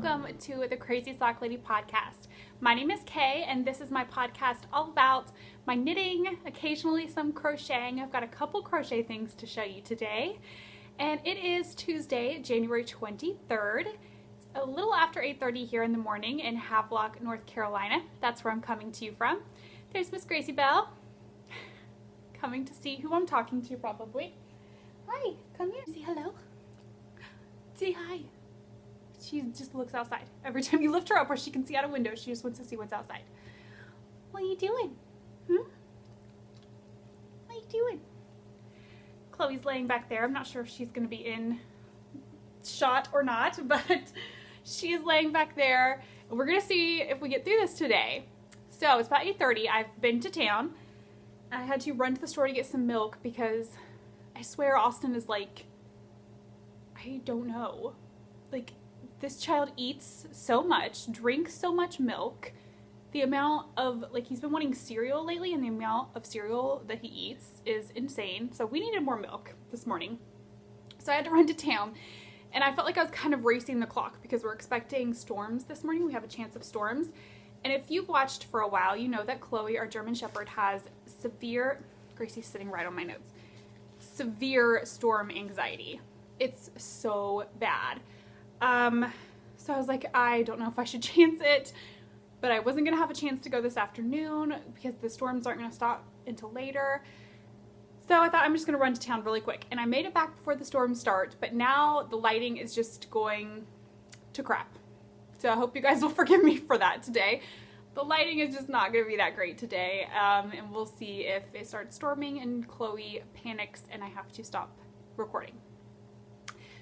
welcome to the Crazy Sock Lady podcast. My name is Kay, and this is my podcast all about my knitting, occasionally some crocheting. I've got a couple crochet things to show you today, and it is Tuesday, January 23rd. It's a little after 8:30 here in the morning in Havelock, North Carolina. That's where I'm coming to you from. There's Miss Gracie Bell, coming to see who I'm talking to probably. Hi, come here. Say hello. Say hi. She just looks outside. Every time you lift her up where she can see out a window, she just wants to see what's outside. What are you doing? What are you doing? Chloe's laying back there. I'm not sure if she's going to be in shot or not, but she is laying back there. And we're going to see if we get through this today. So it's about 8:30. I've been to town. I had to run to the store to get some milk because I swear Austin is like, I don't know. Like, this child eats so much, drinks so much milk. The amount of, like, he's been wanting cereal lately, and the amount of cereal that he eats is insane. So we needed more milk this morning. So I had to run to town, and I felt like I was kind of racing the clock because we're expecting storms this morning. We have a chance of storms. And if you've watched for a while, you know that Chloe, our German Shepherd, has Gracie's sitting right on my notes, severe storm anxiety. It's so bad. So I was like, I don't know if I should chance it, but I wasn't going to have a chance to go this afternoon because the storms aren't going to stop until later. So I thought I'm just going to run to town really quick. And I made it back before the storm starts, but now the lighting is just going to crap. So I hope you guys will forgive me for that today. The lighting is just not going to be that great today. And we'll see if it starts storming and Chloe panics and I have to stop recording.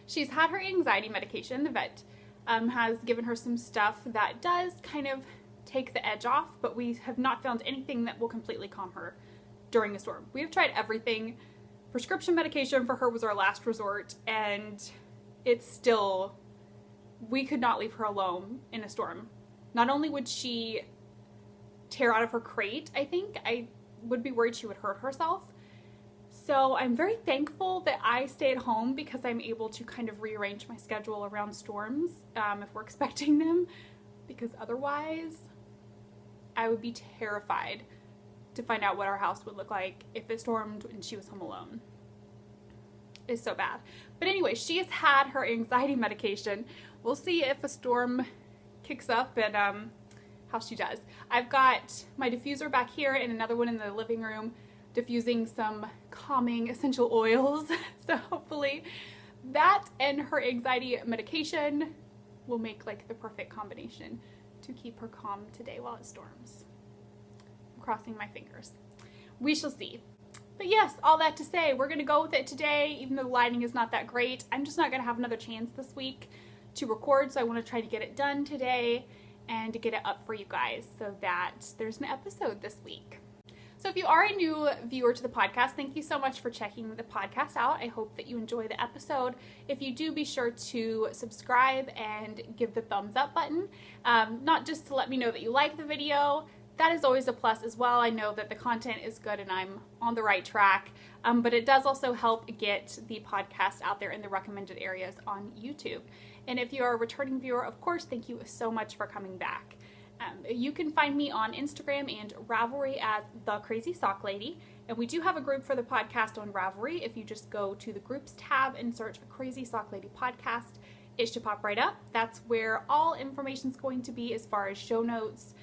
She's had her anxiety medication. The vet has given her some stuff that does kind of take the edge off, but we have not found anything that will completely calm her during a storm. We have tried everything. Prescription medication for her was our last resort, and it's still, we could not leave her alone in a storm. Not only would she tear out of her crate, I would be worried she would hurt herself. So I'm very thankful that I stay at home because I'm able to kind of rearrange my schedule around storms if we're expecting them, because otherwise I would be terrified to find out what our house would look like if it stormed and she was home alone. It's so bad. But anyway, she has had her anxiety medication. We'll see if a storm kicks up and how she does. I've got my diffuser back here and another one in the living room, diffusing some calming essential oils. So hopefully that and her anxiety medication will make like the perfect combination to keep her calm today while it storms. I'm crossing my fingers. We shall see. But yes, all that to say, we're going to go with it today, even though the lighting is not that great. I'm just not going to have another chance this week to record, so I want to try to get it done today and to get it up for you guys so that there's an episode this week. So if you are a new viewer to the podcast, thank you so much for checking the podcast out. I hope that you enjoy the episode. If you do, be sure to subscribe and give the thumbs up button, not just to let me know that you like the video. That is always a plus as well. I know that the content is good and I'm on the right track, but it does also help get the podcast out there in the recommended areas on YouTube. And if you are a returning viewer, of course, thank you so much for coming back. You can find me on Instagram and Ravelry as The Crazy Sock Lady. And we do have a group for the podcast on Ravelry. If you just go to the groups tab and search Crazy Sock Lady Podcast, it should pop right up. That's where all information is going to be as far as show notes,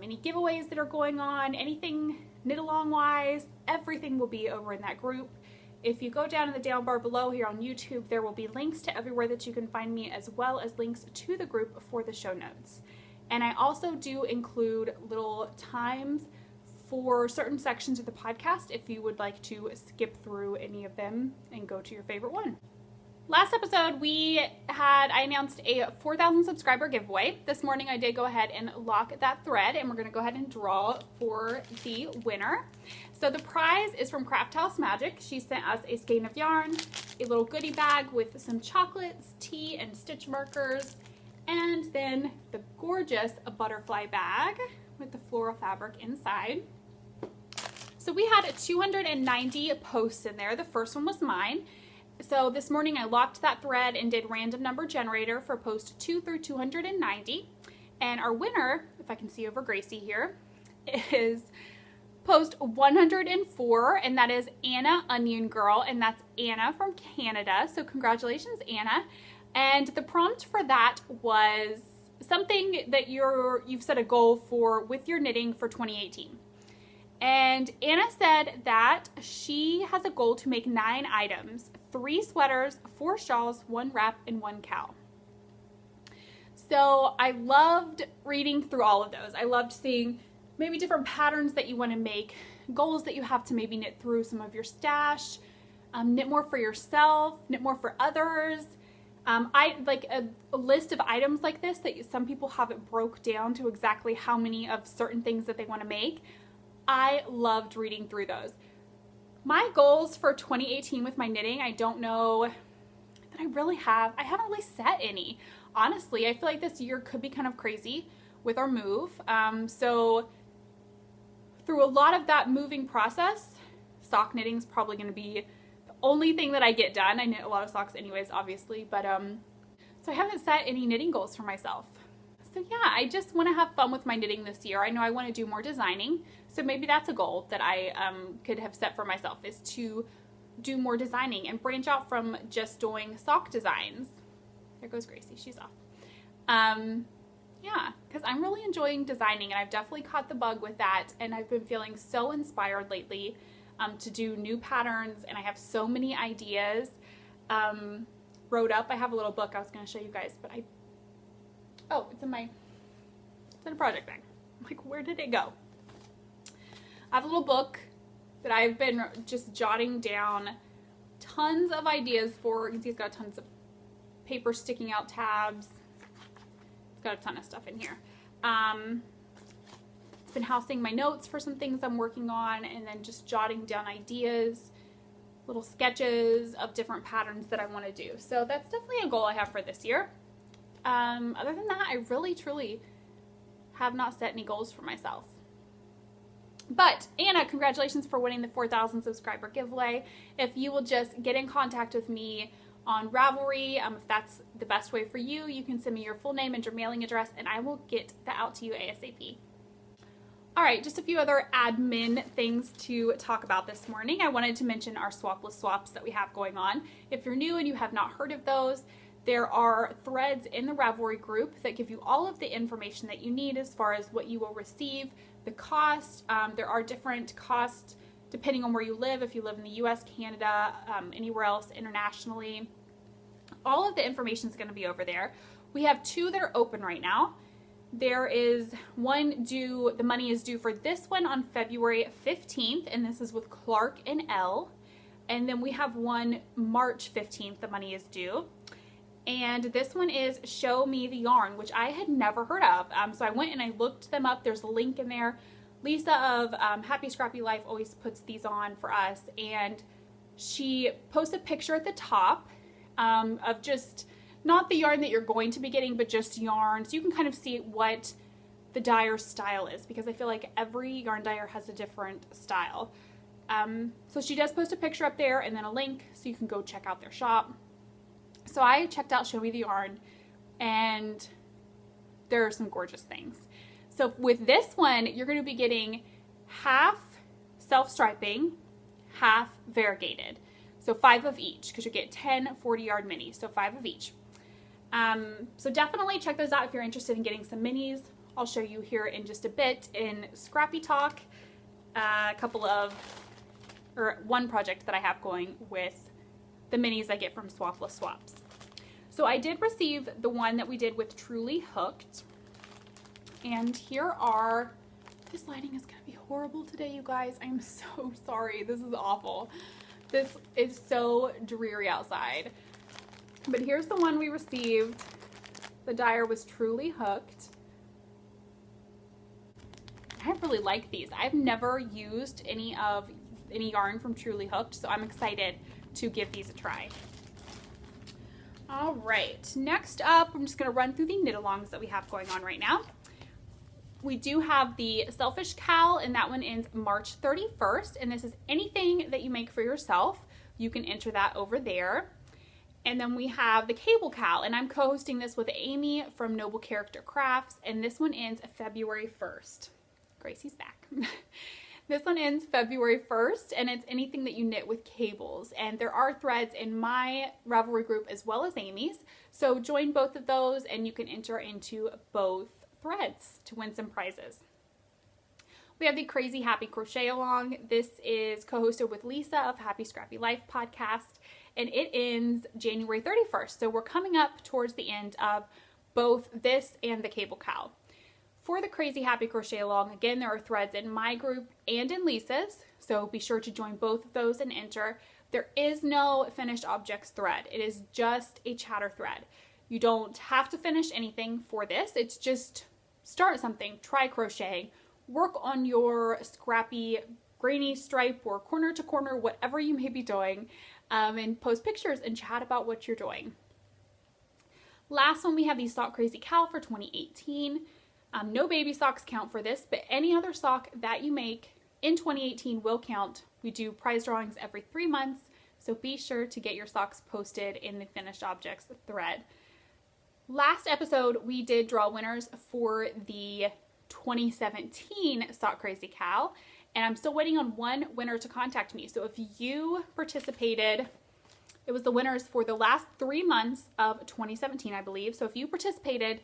any giveaways that are going on, anything knit along wise, everything will be over in that group. If you go down in the down bar below here on YouTube, there will be links to everywhere that you can find me, as well as links to the group for the show notes. And I also do include little times for certain sections of the podcast if you would like to skip through any of them and go to your favorite one. Last episode, I announced a 4,000 subscriber giveaway. This morning I did go ahead and lock that thread, and we're going to go ahead and draw for the winner. So the prize is from Craft House Magic. She sent us a skein of yarn, a little goodie bag with some chocolates, tea, and stitch markers, and then the gorgeous butterfly bag with the floral fabric inside. So we had 290 posts in there. The first one was mine. So this morning I locked that thread and did random number generator for post 2 through 290. And our winner, if I can see over Gracie here, is post 104, and that is Anna Onion Girl, and that's Anna from Canada. So congratulations, Anna. And the prompt for that was something that you've set a goal for with your knitting for 2018. And Anna said that she has a goal to make 9 items, 3 sweaters, 4 shawls, 1 wrap, and 1 cowl. So I loved reading through all of those. I loved seeing maybe different patterns that you want to make, goals that you have to maybe knit through some of your stash, knit more for yourself, knit more for others. I like a list of items like this that some people have it broke down to exactly how many of certain things that they want to make. I loved reading through those. My goals for 2018 with my knitting, I don't know that I really have. I haven't really set any. Honestly, I feel like this year could be kind of crazy with our move. So through a lot of that moving process, sock knitting is probably going to be the only thing that I get done. I knit a lot of socks anyways, obviously, but so I haven't set any knitting goals for myself. So yeah, I just want to have fun with my knitting this year. I know I want to do more designing, so maybe that's a goal that I could have set for myself, is to do more designing and branch out from just doing sock designs. There goes Gracie, she's off. Yeah, because I'm really enjoying designing, and I've definitely caught the bug with that, and I've been feeling so inspired lately to do new patterns, and I have so many ideas wrote up. I have a little book I was going to show you guys, but it's in a project bag. I'm like, where did it go? I have a little book that I've been just jotting down tons of ideas for. You can see it's got tons of paper sticking out tabs. It's got a ton of stuff in here. It's been housing my notes for some things I'm working on, and then just jotting down ideas, little sketches of different patterns that I want to do. So that's definitely a goal I have for this year. Other than that, I really, truly have not set any goals for myself. But Anna, congratulations for winning the 4,000 subscriber giveaway. If you will just get in contact with me on Ravelry, if that's the best way for you, you can send me your full name and your mailing address, and I will get that out to you ASAP. All right, just a few other admin things to talk about this morning. I wanted to mention our swapless swaps that we have going on. If you're new and you have not heard of those, there are threads in the Ravelry group that give you all of the information that you need as far as what you will receive, the cost. There are different costs depending on where you live, if you live in the US, Canada, anywhere else internationally. All of the information is going to be over there. We have 2 that are open right now. There is one due, the money is due for this one on February 15th, and this is with Clark and L. And then we have one March 15th, the money is due. And this one is Show Me the Yarn, which I had never heard of. So I went and I looked them up. There's a link in there. Lisa of Happy Scrappy Life always puts these on for us. And she posts a picture at the top of just, not the yarn that you're going to be getting, but just yarn. So you can kind of see what the dyer style is, because I feel like every yarn dyer has a different style. So she does post a picture up there and then a link so you can go check out their shop. So I checked out Show Me the Yarn, and there are some gorgeous things. So with this one, you're going to be getting half self-striping, half variegated. So 5 of each, because you get 10 40-yard minis, so 5 of each. So definitely check those out if you're interested in getting some minis. I'll show you here in just a bit in Scrappy Talk one project that I have going with the minis I get from Swapless Swaps. So I did receive the one that we did with Truly Hooked. And here are, this lighting is going to be horrible today, you guys. I'm so sorry. This is awful. This is so dreary outside. But here's the one we received. The dyer was Truly Hooked. I really like these. I've never used any yarn from Truly Hooked, so I'm excited to give these a try. All right, next up, I'm just going to run through the knit-alongs that we have going on right now. We do have the Selfish Cowl, and that one ends March 31st, and this is anything that you make for yourself. you can enter that over there. And then we have the Cable Cal, and I'm co-hosting this with Amy from Noble Character Crafts, and this one ends February 1st. Gracie's back. This one ends February 1st, and it's anything that you knit with cables. And there are threads in my Ravelry group as well as Amy's, so join both of those and you can enter into both threads to win some prizes. We have the Crazy Happy Crochet Along. This is co-hosted with Lisa of Happy Scrappy Life podcast, and it ends January 31st. So we're coming up towards the end of both this and the Cable Cal. For the Crazy Happy Crochet Along, again, there are threads in my group and in Lisa's, so be sure to join both of those and enter. There is no finished objects thread. It is just a chatter thread. You don't have to finish anything for this. It's just start something, try crocheting, work on your scrappy granny stripe or corner to corner, whatever you may be doing, and post pictures and chat about what you're doing. Last one, we have the Sock Crazy Cal for 2018. No baby socks count for this, but any other sock that you make in 2018 will count. We do prize drawings every 3 months, so be sure to get your socks posted in the finished objects thread. Last episode, we did draw winners for the 2017 Sock Crazy Cal, and I'm still waiting on one winner to contact me. So if you participated, it was the winners for the last 3 months of 2017, I believe. So if you participated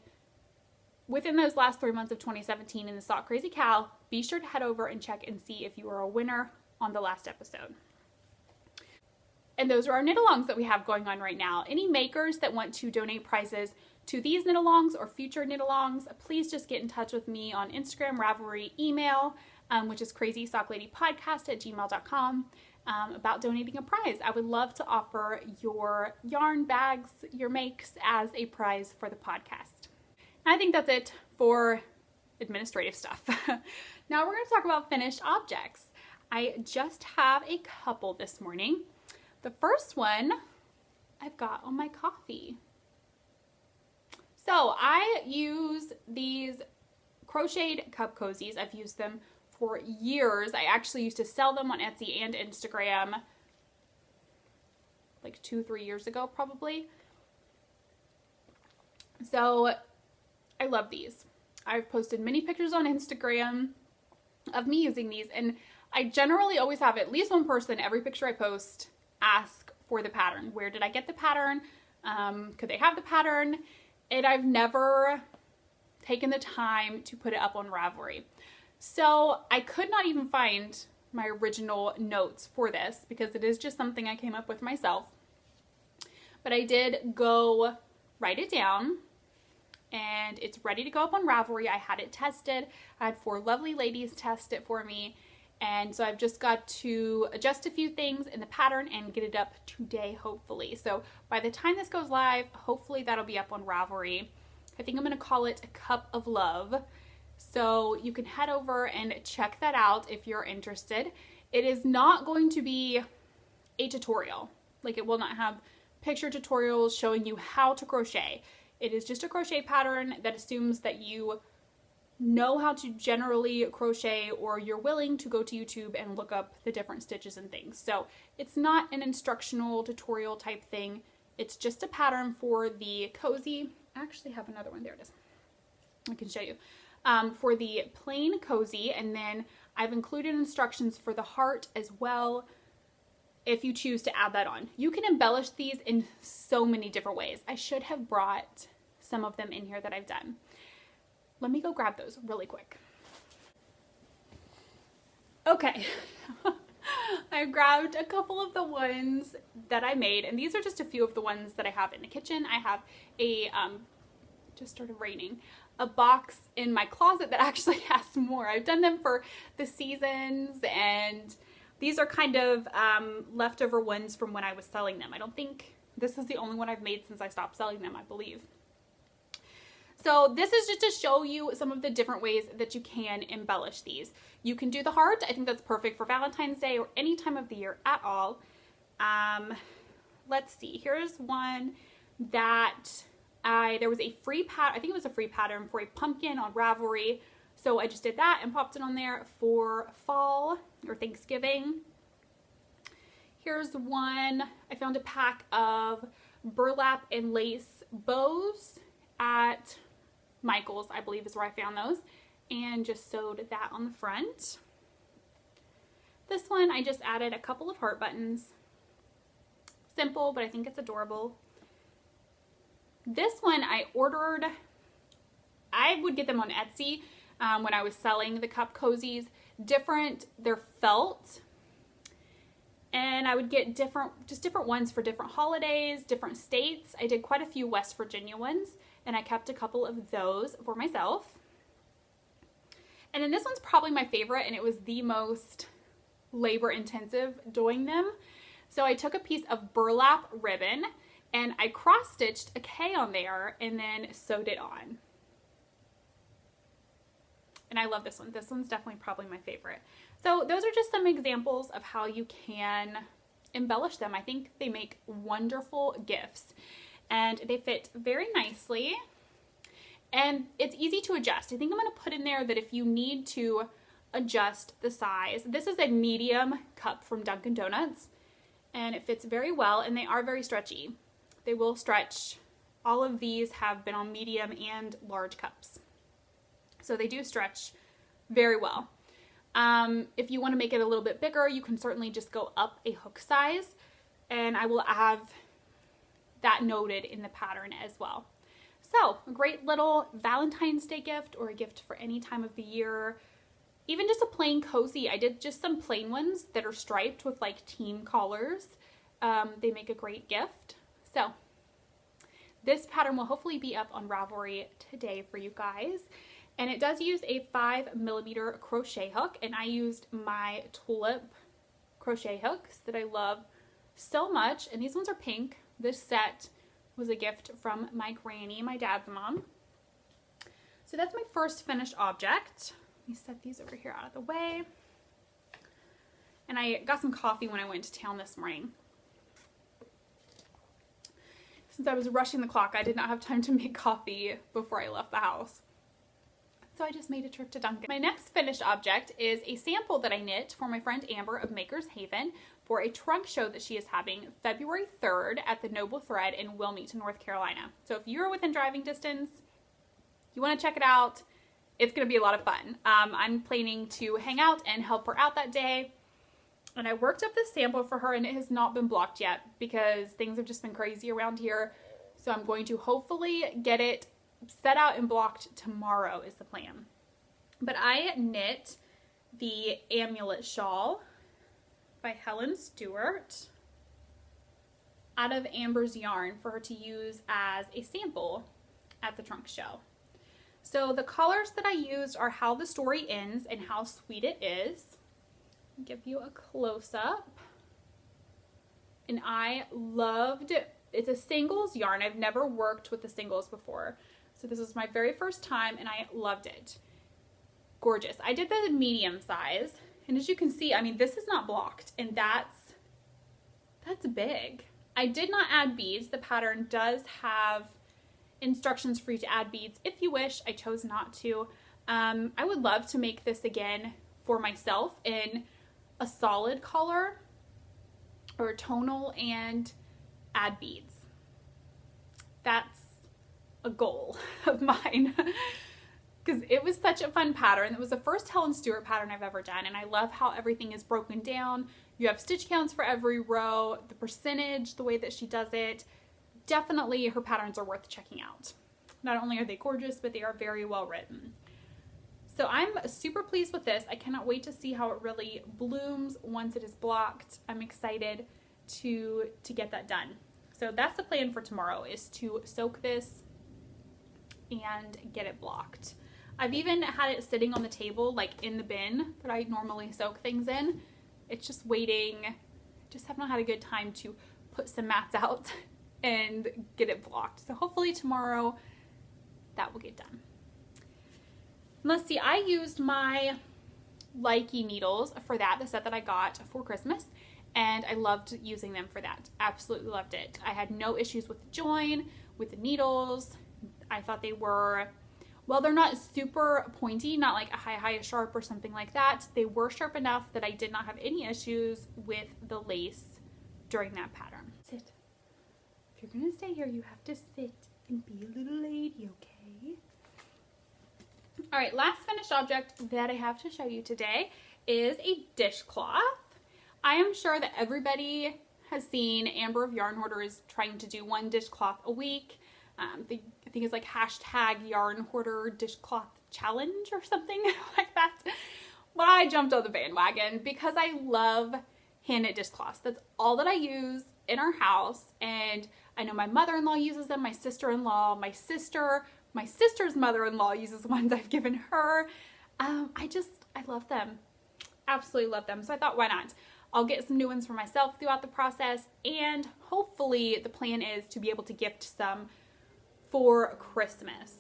within those last 3 months of 2017 in the Sock Crazy Cal, be sure to head over and check and see if you were a winner on the last episode. And those are our knit-alongs that we have going on right now. Any makers that want to donate prizes to these knit-alongs or future knit-alongs, please just get in touch with me on Instagram, Ravelry, email, which is crazysockladypodcast@gmail.com, about donating a prize. I would love to offer your yarn bags, your makes, as a prize for the podcast. I think that's it for administrative stuff. Now we're going to talk about finished objects. I just have a couple this morning. The first one I've got on my coffee. So I use these crocheted cup cozies. I've used them for years. I actually used to sell them on Etsy and Instagram like 2-3 years ago probably. So I love these. I've posted many pictures on Instagram of me using these, and I generally always have at least one person every picture I post ask for the pattern. Where did I get the pattern? Could they have the pattern? And I've never taken the time to put it up on Ravelry. So I could not even find my original notes for this because it is just something I came up with myself. But I did go write it down, and it's ready to go up on Ravelry. I had it tested. I had 4 lovely ladies test it for me. And so I've just got to adjust a few things in the pattern and get it up today, hopefully. So by the time this goes live, hopefully that'll be up on Ravelry. I think I'm going to call it A Cup of Love. So you can head over and check that out if you're interested. It is not going to be a tutorial. Like, it will not have picture tutorials showing you how to crochet. It is just a crochet pattern that assumes that you know how to generally crochet, or you're willing to go to YouTube and look up the different stitches and things. So it's not an instructional tutorial type thing. It's just a pattern for the cozy. I actually have another one. There it is. I can show you. For the plain cozy, and then I've included instructions for the heart as well if you choose to add that on. You can embellish these in so many different ways. I should have brought some of them in here that I've done. Let me go grab those really quick. Okay. I grabbed a couple of the ones that I made, and these are just a few of the ones that I have in the kitchen. I have a, just started raining, a box in my closet that actually has more. I've done them for the seasons, and these are kind of leftover ones from when I was selling them. I don't think this is the only one I've made since I stopped selling them, I believe. So this is just to show you some of the different ways that you can embellish these. You can do the heart. I think that's perfect for Valentine's Day or any time of the year at all. Let's see. Here's one that there was a free pattern. I think it was a free pattern for a pumpkin on Ravelry. So I just did that and popped it on there for fall or Thanksgiving. Here's one. I found a pack of burlap and lace bows at Michael's, I believe is where I found those, and just sewed that on the front. This one, I just added a couple of heart buttons. Simple, but I think it's adorable. This one I ordered, I would get them on Etsy when I was selling the cup cozies. They're felt, and I would get different ones for different holidays, different states. I did quite a few West Virginia ones, and I kept a couple of those for myself. And then this one's probably my favorite, and it was the most labor intensive doing them. So I took a piece of burlap ribbon and I cross stitched a K on there and then sewed it on. And I love this one. This one's definitely probably my favorite. So those are just some examples of how you can embellish them. I think they make wonderful gifts and they fit very nicely. And it's easy to adjust. I think I'm going to put in there that if you need to adjust the size, this is a medium cup from Dunkin' Donuts and it fits very well, and they are very stretchy. They will stretch. All of these have been on medium and large cups. So they do stretch very well. If you want to make it a little bit bigger, you can certainly just go up a hook size, and I will have that noted in the pattern as well. So a great little Valentine's Day gift or a gift for any time of the year. Even just a plain cozy. I did just some plain ones that are striped with like team collars. They make a great gift. So this pattern will hopefully be up on Ravelry today for you guys. And it does use a 5mm crochet hook, and I used my tulip crochet hooks that I love so much. And these ones are pink. This set was a gift from my granny, my dad's mom. So that's my first finished object. Let me set these over here out of the way. And I got some coffee when I went to town this morning. Since I was rushing the clock, I did not have time to make coffee before I left the house. So I just made a trip to Dunkin'. My next finished object is a sample that I knit for my friend Amber of Maker's Haven for a trunk show that she is having February 3rd at the Noble Thread in Wilmington, North Carolina. So if you're within driving distance, you want to check it out, it's going to be a lot of fun. I'm planning to hang out and help her out that day. And I worked up this sample for her, and it has not been blocked yet because things have just been crazy around here. So I'm going to hopefully get it set out and blocked tomorrow is the plan. But I knit the Amulet Shawl by Helen Stewart out of Amber's yarn for her to use as a sample at the trunk show. So the colors that I used are How the Story Ends and How Sweet It Is. I'll give you a close-up. And I loved it. It's a singles yarn. I've never worked with the singles before. So this was my very first time and I loved it. Gorgeous. I did the medium size. And as you can see, I mean, this is not blocked, and that's big. I did not add beads. The pattern does have instructions for you to add beads if you wish. I chose not to. I would love to make this again for myself in a solid color or tonal and add beads. That's a goal of mine because it was such a fun pattern. It was the first Helen Stewart pattern I've ever done, and I love how everything is broken down. You have stitch counts for every row, the percentage, the way that she does it. Definitely her patterns are worth checking out. Not only are they gorgeous, but they are very well written. So I'm super pleased with this. I cannot wait to see how it really blooms once it is blocked. I'm excited to get that done. So that's the plan for tomorrow, is to soak this and get it blocked. I've even had it sitting on the table, like in the bin that I normally soak things in. It's just waiting. Just have not had a good time to put some mats out and get it blocked. So hopefully tomorrow that will get done. Let's see, I used my Likey needles for that, the set that I got for Christmas, and I loved using them for that. Absolutely loved it. I had no issues with the join, with the needles. I thought they were, well, they're not super pointy, not like a high sharp or something like that. They were sharp enough that I did not have any issues with the lace during that pattern. Sit. If you're gonna stay here, you have to sit and be a little lady, okay? All right, last finished object that I have to show you today is a dishcloth. I am sure that everybody has seen Amber of Yarn Hoarders trying to do one dishcloth a week. I think it's like hashtag Yarn Hoarder Dishcloth Challenge or something like that. But I jumped on the bandwagon because I love hand-knit dishcloths. That's all that I use in our house, and I know my mother-in-law uses them, my sister-in-law, my sister's mother-in-law uses the ones I've given her. I love them. Absolutely love them. So I thought, why not? I'll get some new ones for myself throughout the process, and hopefully the plan is to be able to gift some for Christmas.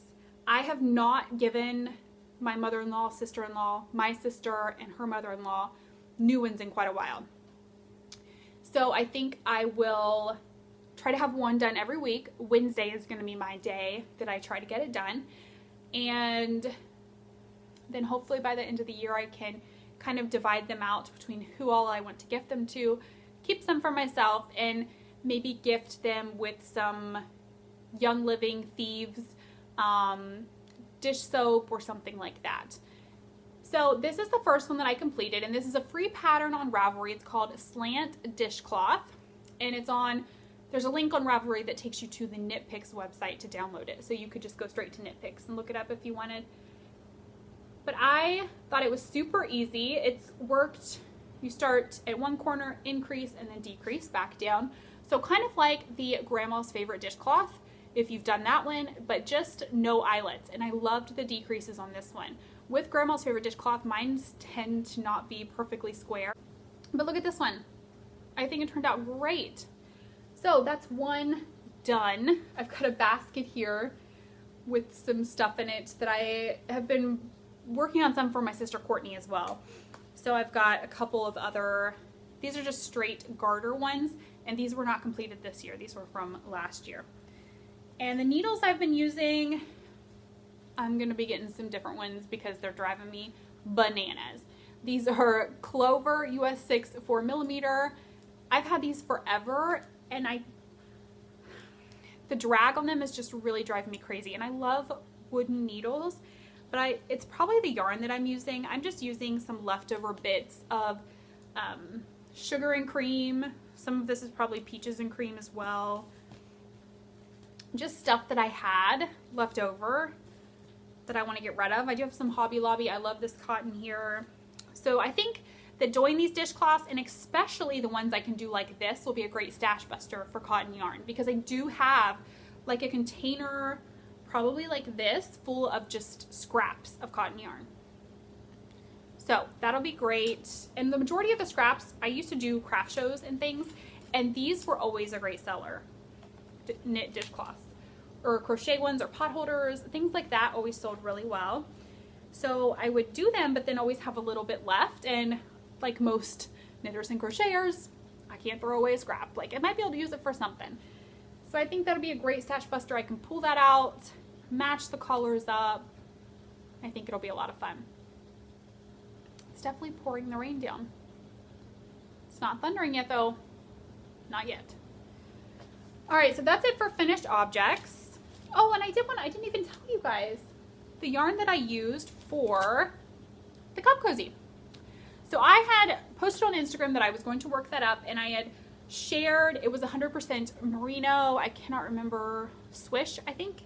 I have not given my mother-in-law, sister-in-law, my sister, and her mother-in-law new ones in quite a while. So I think I will try to have one done every week. Wednesday is going to be my day that I try to get it done. And then hopefully by the end of the year I can kind of divide them out between who all I want to gift them to, keep some for myself, and maybe gift them with some Young Living Thieves dish soap or something like that. So this is the first one that I completed, and this is a free pattern on Ravelry. It's called Slant Dishcloth, and there's a link on Ravelry that takes you to the Knit Picks website to download it. So you could just go straight to Knit Picks and look it up if you wanted. But I thought it was super easy. It's worked. You start at one corner, increase, and then decrease back down. So kind of like the Grandma's Favorite Dishcloth, if you've done that one, but just no eyelets. And I loved the decreases on this one. With Grandma's Favorite Dishcloth, mine tend to not be perfectly square. But look at this one. I think it turned out great. So that's one done. I've got a basket here with some stuff in it that I have been working on some for my sister Courtney as well. So I've got a couple of other, these are just straight garter ones, and these were not completed this year. These were from last year. And the needles I've been using, I'm going to be getting some different ones because they're driving me bananas. These are Clover US 6 4mm. I've had these forever, and the drag on them is just really driving me crazy. And I love wooden needles, but it's probably the yarn that I'm using. I'm just using some leftover bits of sugar and cream. Some of this is probably peaches and cream as well. Just stuff that I had left over that I want to get rid of. I do have some Hobby Lobby. I love this cotton here. So I think that doing these dishcloths, and especially the ones I can do like this, will be a great stash buster for cotton yarn, because I do have like a container, probably like this, full of just scraps of cotton yarn. So that'll be great. And the majority of the scraps, I used to do craft shows and things, and these were always a great seller. Knit dishcloths or crochet ones or pot holders, things like that always sold really well. So I would do them, but then always have a little bit left. And like most knitters and crocheters, I can't throw away a scrap. Like I might be able to use it for something. So I think that'll be a great stash buster. I can pull that out, match the colors up. I think it'll be a lot of fun. It's definitely pouring the rain down. It's not thundering yet though. Not yet. All right, so that's it for finished objects. Oh, and I didn't even tell you guys the yarn that I used for the cup cozy. So I had posted on Instagram that I was going to work that up, and I had shared, it was 100% merino. I cannot remember, Swish, I think.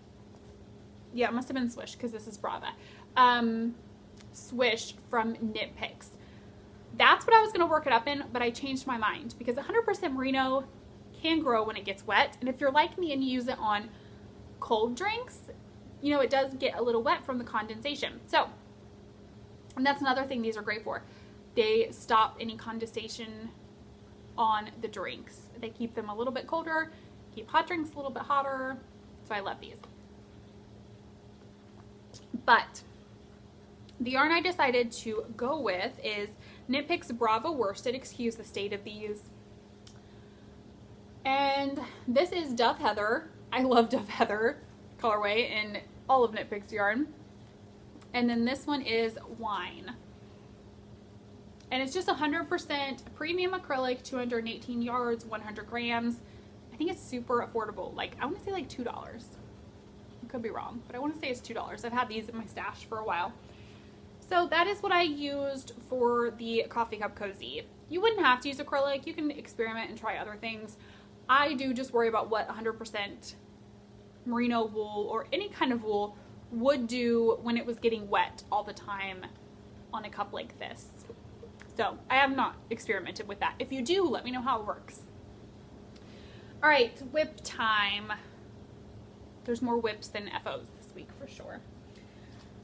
Yeah, it must have been Swish because this is Brava. Swish from Knit Picks. That's what I was going to work it up in, but I changed my mind because 100% merino can grow when it gets wet. And if you're like me and you use it on cold drinks, you know, it does get a little wet from the condensation. So, and that's another thing these are great for. They stop any condensation on the drinks. They keep them a little bit colder, keep hot drinks a little bit hotter. So I love these. But the yarn I decided to go with is Knit Picks Bravo Worsted. Excuse the state of these. And this is Dove Heather. I love Dove Heather colorway in all of Knit Picks yarn. And then this one is Wine. And it's just 100% premium acrylic, 218 yards, 100 grams. I think it's super affordable. Like, I want to say like $2. I could be wrong, but I want to say it's $2. I've had these in my stash for a while. So that is what I used for the coffee cup cozy. You wouldn't have to use acrylic. You can experiment and try other things. I do just worry about what 100% merino wool or any kind of wool would do when it was getting wet all the time on a cup like this. So I have not experimented with that. If you do, let me know how it works. All right, whip time. There's more whips than FOs this week for sure.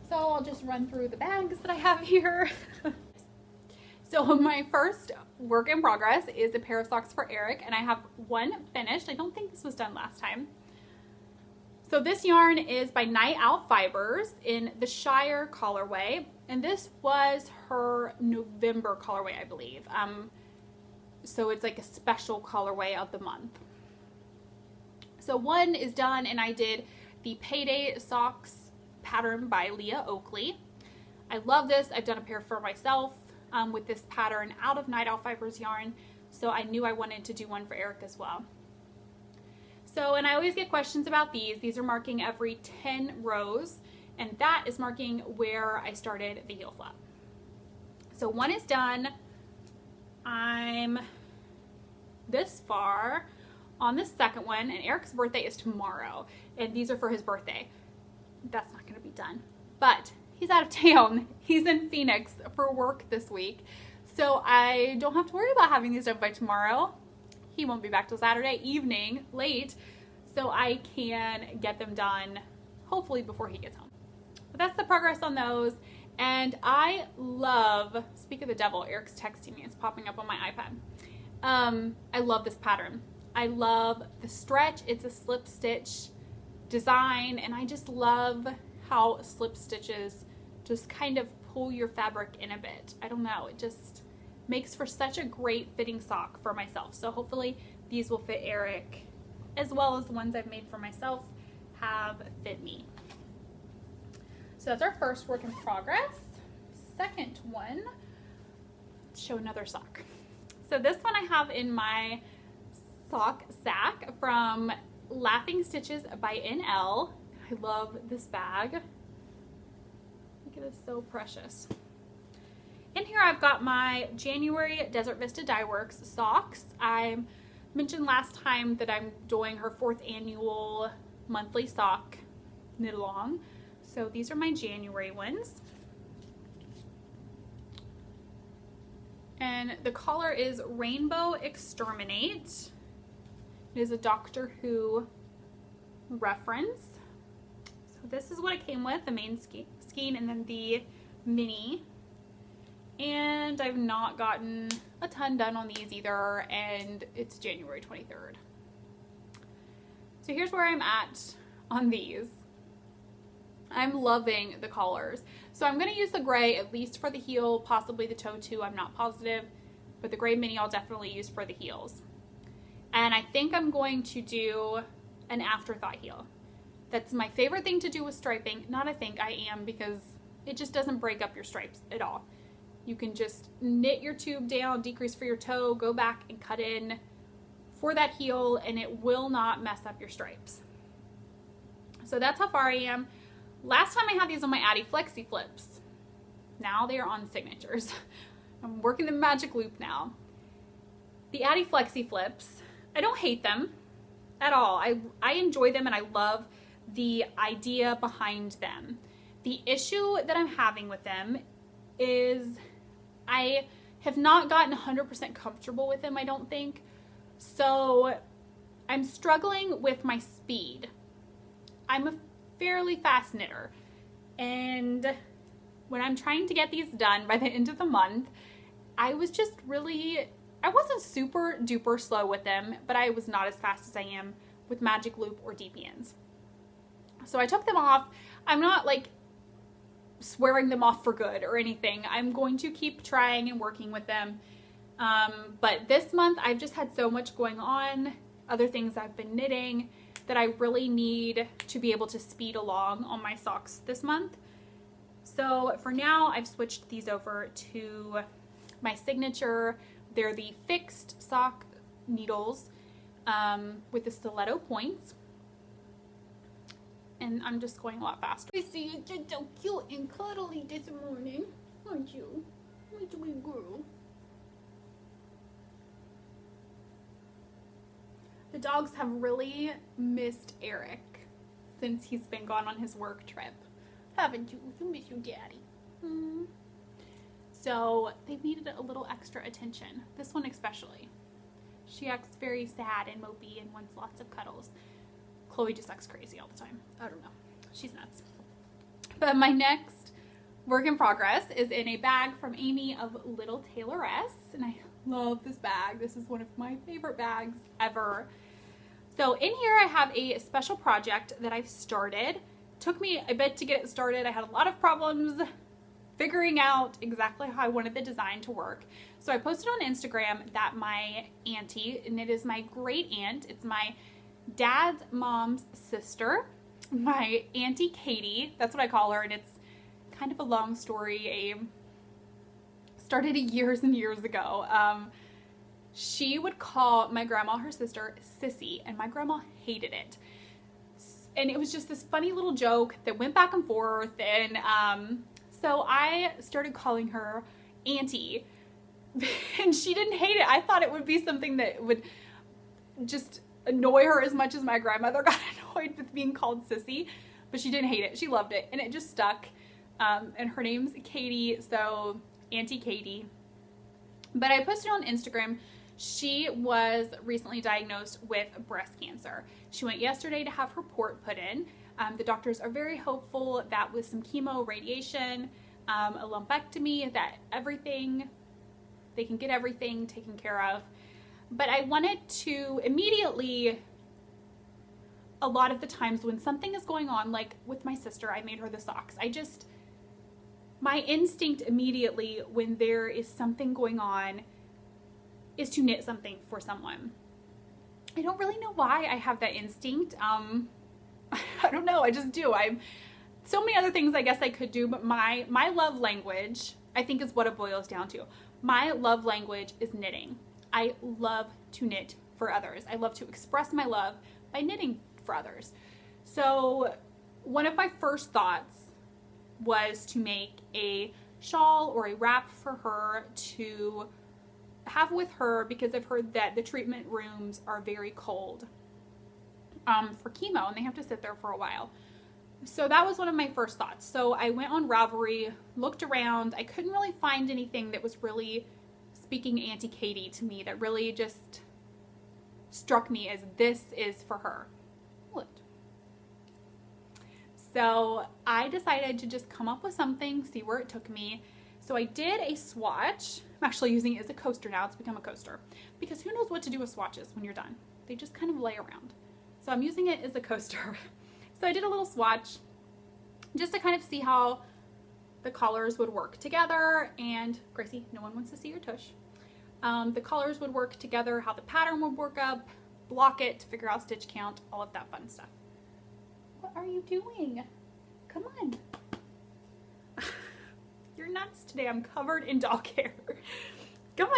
So I'll just run through the bags that I have here. So my first work in progress is a pair of socks for Eric, and I have one finished. I don't think this was done last time. So this yarn is by Night Owl Fibers in the Shire colorway, and this was her November colorway, I believe. So it's like a special colorway of the month. So one is done, and I did the Payday Socks pattern by Leah Oakley. I love this. I've done a pair for myself with this pattern out of Night Owl Fibers yarn, so I knew I wanted to do one for Eric as well. So, and I always get questions about these. These are marking every 10 rows, and that is marking where I started the heel flap. So one is done. I'm this far on the second one, and Eric's birthday is tomorrow, and these are for his birthday. That's not going to be done, but he's out of town. He's in Phoenix for work this week, so I don't have to worry about having these done by tomorrow. He won't be back till Saturday evening, late, so I can get them done hopefully before he gets home. But that's the progress on those, and I love, speak of the devil, Eric's texting me, it's popping up on my iPad. I love this pattern. I love the stretch. It's a slip stitch design, and I just love how slip stitches just kind of pull your fabric in a bit. I don't know, it just makes for such a great fitting sock for myself. So hopefully these will fit Eric, as well as the ones I've made for myself have fit me. So that's our first work in progress. Second one, let's show another sock. So this one I have in my sock sack from Laughing Stitches by NL. I love this bag. Look, it is so precious. In here I've got my January Desert Vista Dye Works socks. I mentioned last time that I'm doing her 4th annual monthly sock knit along. So these are my January ones. And the color is Rainbow Exterminate. It is a Doctor Who reference. So this is what it came with, the main skein and then the mini. And I've not gotten a ton done on these either, and it's January 23rd. So here's where I'm at on these. I'm loving the colors. So I'm going to use the gray at least for the heel, possibly the toe too, I'm not positive, but the gray mini I'll definitely use for the heels. And I think I'm going to do an afterthought heel. That's my favorite thing to do with striping. Not I think, I am, because it just doesn't break up your stripes at all. You can just knit your tube down, decrease for your toe, go back and cut in for that heel, and it will not mess up your stripes. So that's how far I am. Last time I had these on my Addy Flexi Flips. Now they are on signatures. I'm working the magic loop now. The Addy Flexi Flips, I don't hate them at all. I enjoy them, and I love the idea behind them. The issue that I'm having with them is I have not gotten 100% comfortable with them, I don't think. So I'm struggling with my speed. I'm a fairly fast knitter, and when I'm trying to get these done by the end of the month, I wasn't super duper slow with them, but I was not as fast as I am with Magic Loop or DPNs. So I took them off. I'm not like swearing them off for good or anything. I'm going to keep trying and working with them. But this month I've just had so much going on, other things I've been knitting, that I really need to be able to speed along on my socks this month. So for now, I've switched these over to my signature. They're the fixed sock needles with the stiletto points. And I'm just going a lot faster. I see you're just so cute and cuddly this morning, aren't you? My sweet girl. The dogs have really missed Eric since he's been gone on his work trip. Haven't you? You miss your daddy. So they've needed a little extra attention. This one especially. She acts very sad and mopey and wants lots of cuddles. Chloe just acts crazy all the time. I don't know. She's nuts. But my next work in progress is in a bag from Amy of Little Tailoress. And I love this bag. This is one of my favorite bags ever. So in here I have a special project that I've started. Took me a bit to get it started. I had a lot of problems figuring out exactly how I wanted the design to work. So I posted on Instagram that my auntie, and it is my great aunt, it's my dad's mom's sister, my Auntie Katie, that's what I call her, and it's kind of a long story. Started years and years ago. She would call my grandma, her sister, Sissy, and my grandma hated it. And it was just this funny little joke that went back and forth, and so I started calling her Auntie, and she didn't hate it. I thought it would be something that would just annoy her as much as my grandmother got annoyed with being called Sissy, but she didn't hate it. She loved it, and it just stuck. And her name's Katie, so Auntie Katie. But I posted on Instagram. She was recently diagnosed with breast cancer. She went yesterday to have her port put in. The doctors are very hopeful that with some chemo, radiation, a lumpectomy, that they can get everything taken care of. But I wanted to immediately, a lot of the times when something is going on, like with my sister, I made her the socks. My instinct immediately when there is something going on is to knit something for someone. I don't really know why I have that instinct. I don't know, I just do. So many other things I guess I could do, but my love language, I think, is what it boils down to. My love language is knitting. I love to knit for others. I love to express my love by knitting for others. So one of my first thoughts was to make a shawl or a wrap for her to have with her, because I've heard that the treatment rooms are very cold for chemo, and they have to sit there for a while. So that was one of my first thoughts. So I went on Ravelry, looked around. I couldn't really find anything that was really speaking Auntie Katie to me, that really just struck me as this is for her. What? So I decided to just come up with something, see where it took me. So I did a swatch. I'm actually using it as a coaster now. It's become a coaster, because who knows what to do with swatches when you're done. They just kind of lay around. So I'm using it as a coaster. So I did a little swatch just to kind of see how the colors would work together. And Gracie, no one wants to see your tush. The colors would work together, how the pattern would work up, block it to figure out stitch count, all of that fun stuff. What are you doing? Come on. You're nuts today. I'm covered in dog hair. Come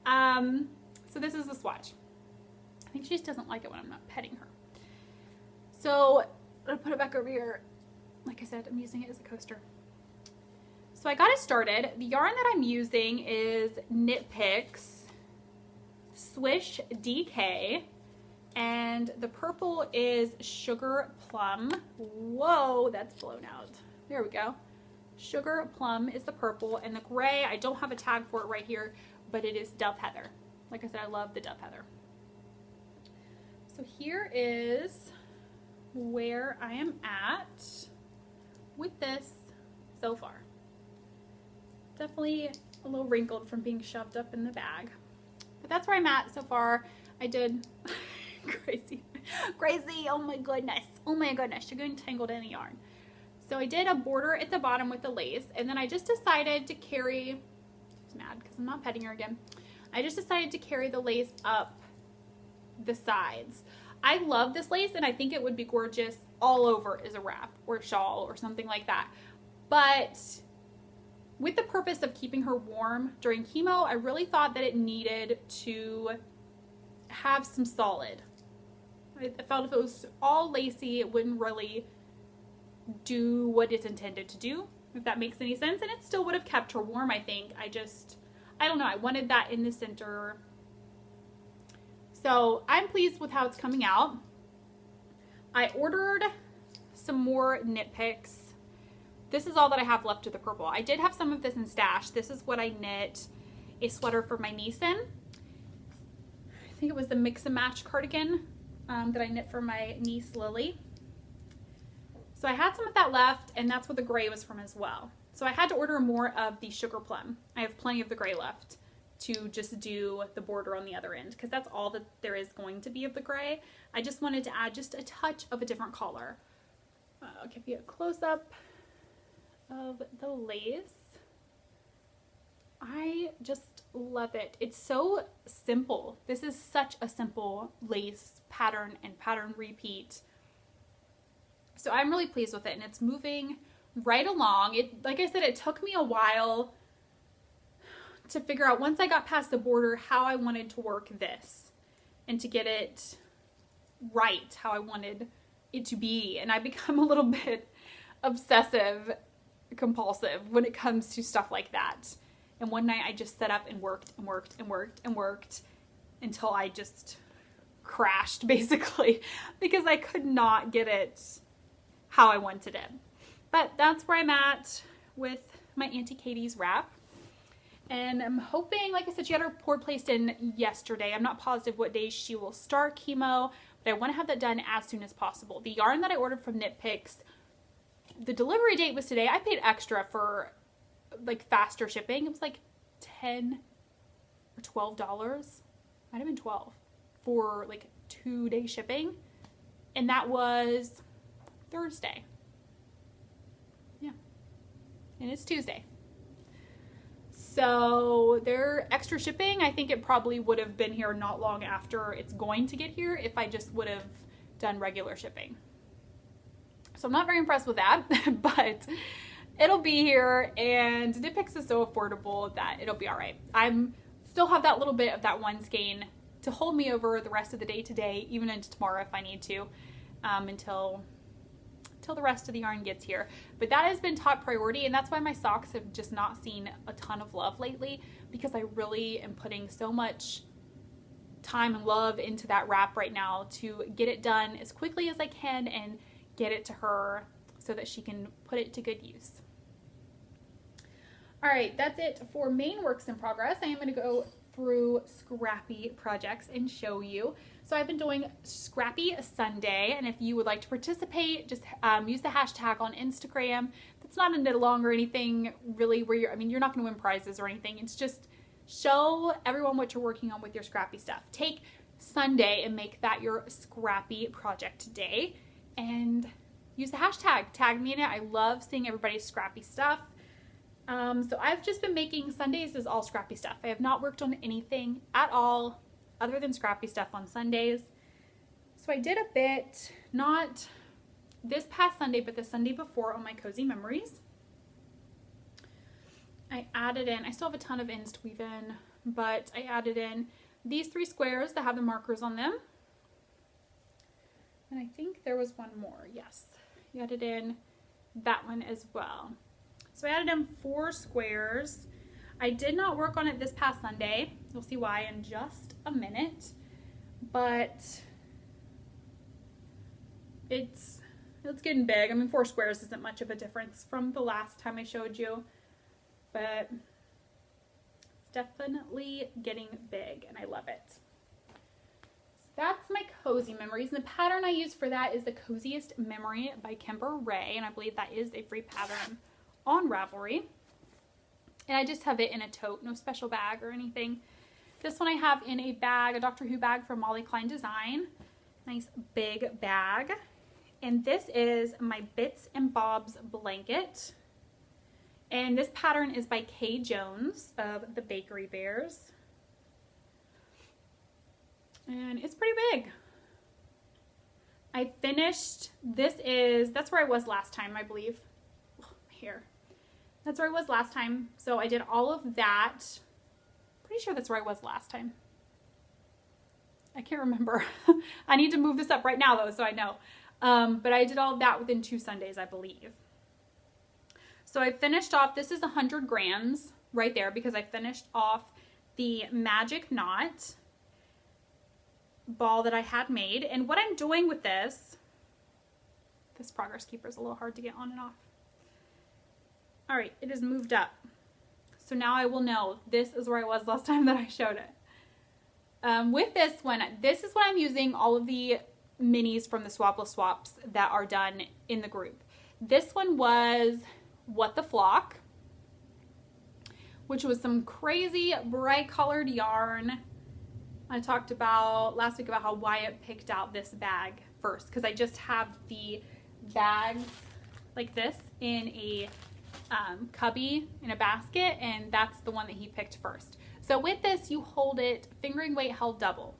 on. So this is the swatch. I think she just doesn't like it when I'm not petting her. So I'm gonna put it back over here. Like I said, I'm using it as a coaster. So I got it started. The yarn that I'm using is Knit Picks Swish DK, and the purple is Sugar Plum. Whoa, that's blown out. There we go. Sugar Plum is the purple, and the gray, I don't have a tag for it right here, but it is Dove Heather. Like I said, I love the Dove Heather. So here is where I am at with this so far. Definitely a little wrinkled from being shoved up in the bag, but that's where I'm at so far. I did crazy, oh my goodness, you're getting tangled in the yarn. So I did a border at the bottom with the lace, and then I just decided to carry, she's mad because I'm not petting her again. I just decided to carry the lace up the sides. I love this lace, and I think it would be gorgeous all over as a wrap or shawl or something like that. But with the purpose of keeping her warm during chemo, I really thought that it needed to have some solid. I felt if it was all lacy, it wouldn't really do what it's intended to do, if that makes any sense. And it still would have kept her warm, I think. I don't know, I wanted that in the center. So I'm pleased with how it's coming out. I ordered some more knit picks. This is all that I have left of the purple. I did have some of this in stash. This is what I knit a sweater for my niece in. I think it was the mix and match cardigan that I knit for my niece Lily. So I had some of that left, and that's what the gray was from as well. So I had to order more of the sugar plum. I have plenty of the gray left to just do the border on the other end, because that's all that there is going to be of the gray. I just wanted to add just a touch of a different color. I'll give you a close-up of the lace. I just love it. It's so simple. This is such a simple lace pattern and pattern repeat. So I'm really pleased with it, and it's moving right along. Like I said, it took me a while to figure out, once I got past the border, how I wanted to work this and to get it right, how I wanted it to be. And I become a little bit obsessive compulsive when it comes to stuff like that. And one night I just sat up and worked and worked and worked and worked until I just crashed, basically, because I could not get it how I wanted it. But that's where I'm at with my Auntie Katie's wrap. And I'm hoping, like I said, she had her board placed in yesterday. I'm not positive what day she will start chemo, but I want to have that done as soon as possible. The yarn that I ordered from Knit Picks, the delivery date was today. I paid extra for like faster shipping. It was like $10 or $12. Might have been 12 for like 2-day shipping. And that was Thursday. Yeah. And it's Tuesday. So their extra shipping, I think it probably would have been here not long after it's going to get here if I just would have done regular shipping. So I'm not very impressed with that, but it'll be here, and Knit Picks is so affordable that it'll be all right. I'm still have that little bit of that one skein to hold me over the rest of the day today, even into tomorrow if I need to, until the rest of the yarn gets here. But that has been top priority, and that's why my socks have just not seen a ton of love lately, because I really am putting so much time and love into that wrap right now to get it done as quickly as I can and get it to her so that she can put it to good use. All right, that's it for main works in progress. I am going to go through Scrappy projects and show you. So I've been doing Scrappy Sunday, and if you would like to participate, just use the hashtag on Instagram. It's not a knit along or anything really where you're not going to win prizes or anything. It's just show everyone what you're working on with your Scrappy stuff. Take Sunday and make that your Scrappy project day, and use the hashtag. Tag me in it. I love seeing everybody's Scrappy stuff. So I've just been making, Sundays is all Scrappy stuff. I have not worked on anything at all other than Scrappy stuff on Sundays. So I did a bit, not this past Sunday, but the Sunday before on my Cozy Memories. I added in, I still have a ton of ends to weave in, but I added in these 3 squares that have the markers on them. And I think there was one more, yes. I added in that one as well. So I added in 4 squares. I did not work on it this past Sunday. You'll see why in just a minute. But it's getting big. I mean, 4 squares isn't much of a difference from the last time I showed you. But it's definitely getting big, and I love it. So that's my Cozy Memories. And the pattern I use for that is the Coziest Memory by Kimber Ray. And I believe that is a free pattern on Ravelry. And I just have it in a tote, no special bag or anything. This one I have in a bag, a Doctor Who bag from Molly Klein Design. Nice big bag. And this is my Bits and Bobs blanket. And this pattern is by Kay Jones of the Bakery Bears. And it's pretty big. I finished, that's where I was last time, I believe. Here. That's where I was last time. So I did all of that. Pretty sure that's where I was last time. I can't remember. I need to move this up right now though, so I know. But I did all of that within 2 Sundays, I believe. So I finished off, this is 100 grams right there because I finished off the Magic Knot ball that I had made. And what I'm doing with this progress keeper is a little hard to get on and off. All right, it is moved up. So now I will know this is where I was last time that I showed it. With this one, this is what I'm using all of the minis from the Swapless Swaps that are done in the group. This one was What the Flock, which was some crazy bright colored yarn. I talked about last week about how Wyatt picked out this bag first because I just have the bags like this in a cubby in a basket, and that's the one that he picked first. So with this, you hold it fingering weight held double.